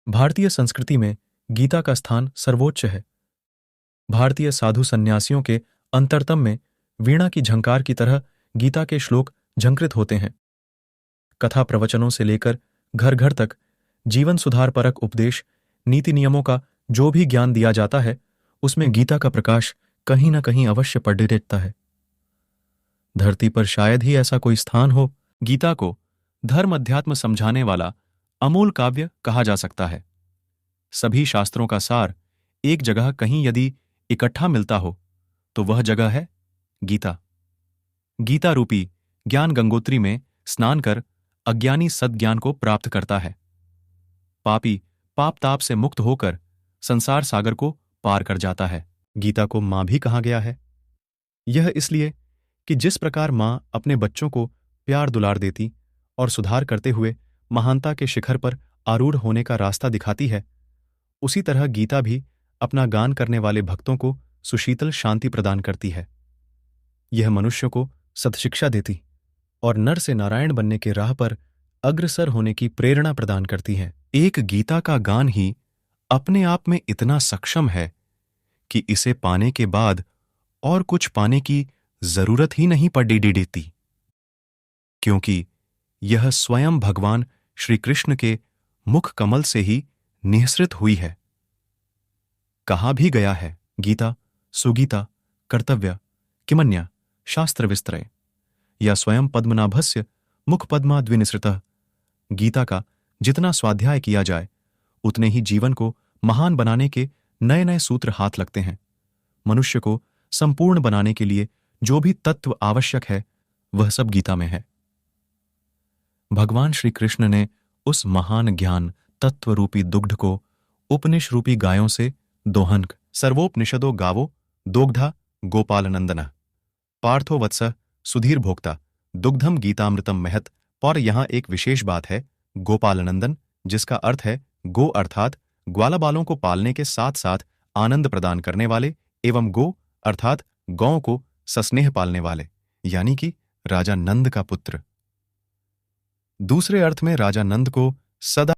भारतीय संस्कृति में गीता का स्थान सर्वोच्च है। भारतीय साधु सन्यासियों के अंतरतम में वीणा की झंकार की तरह गीता के श्लोक झंकृत होते हैं। कथा प्रवचनों से लेकर घर घर तक जीवन सुधार परक उपदेश, नीति नियमों का जो भी ज्ञान दिया जाता है, उसमें गीता का प्रकाश कहीं न कहीं अवश्य पड़ रहता है। धरती पर शायद ही ऐसा कोई स्थान हो। गीता को धर्म अध्यात्म समझाने वाला अमूल काव्य कहा जा सकता है। सभी शास्त्रों का सार एक जगह कहीं यदि इकट्ठा मिलता हो तो वह जगह है गीता। गीता रूपी ज्ञान गंगोत्री में स्नान कर अज्ञानी सद्ज्ञान को प्राप्त करता है। पापी पाप ताप से मुक्त होकर संसार सागर को पार कर जाता है। गीता को मां भी कहा गया है। यह इसलिए कि जिस प्रकार मां अपने बच्चों को प्यार दुलार देती और सुधार करते हुए महानता के शिखर पर आरूढ़ होने का रास्ता दिखाती है, उसी तरह गीता भी अपना गान करने वाले भक्तों को सुशीतल शांति प्रदान करती है। यह मनुष्य को सत्शिक्षा देती और नर से नारायण बनने के राह पर अग्रसर होने की प्रेरणा प्रदान करती है। एक गीता का गान ही अपने आप में इतना सक्षम है कि इसे पाने के बाद और कुछ पाने की जरूरत ही नहीं पड़ी देती, क्योंकि यह स्वयं भगवान श्री कृष्ण के मुख कमल से ही निःसृत हुई है। कहा भी गया है, गीता सुगीता कर्तव्य किमन्या शास्त्र विस्तरय, या स्वयं पद्मनाभस्य मुख पद्माद्विनिसृतः। गीता का जितना स्वाध्याय किया जाए उतने ही जीवन को महान बनाने के नए नए सूत्र हाथ लगते हैं। मनुष्य को संपूर्ण बनाने के लिए जो भी तत्व आवश्यक है वह सब गीता में है। भगवान श्री कृष्ण ने उस महान ज्ञान तत्व रूपी दुग्ध को उपनिष रूपी गायों से दोहन सर्वोपनिषदो गावो दोग्धा गोपालनंदन पार्थो वत्स सुधीर भोक्ता दुग्धम गीतामृतम महत। और यहां एक विशेष बात है, गोपालनंदन, जिसका अर्थ है गो अर्थात ग्वाला बालों को पालने के साथ साथ आनंद प्रदान करने वाले, एवं गो अर्थात गौ को सस्नेह पालने वाले, यानी कि राजा नंद का पुत्र। दूसरे अर्थ में राजा नंद को सदा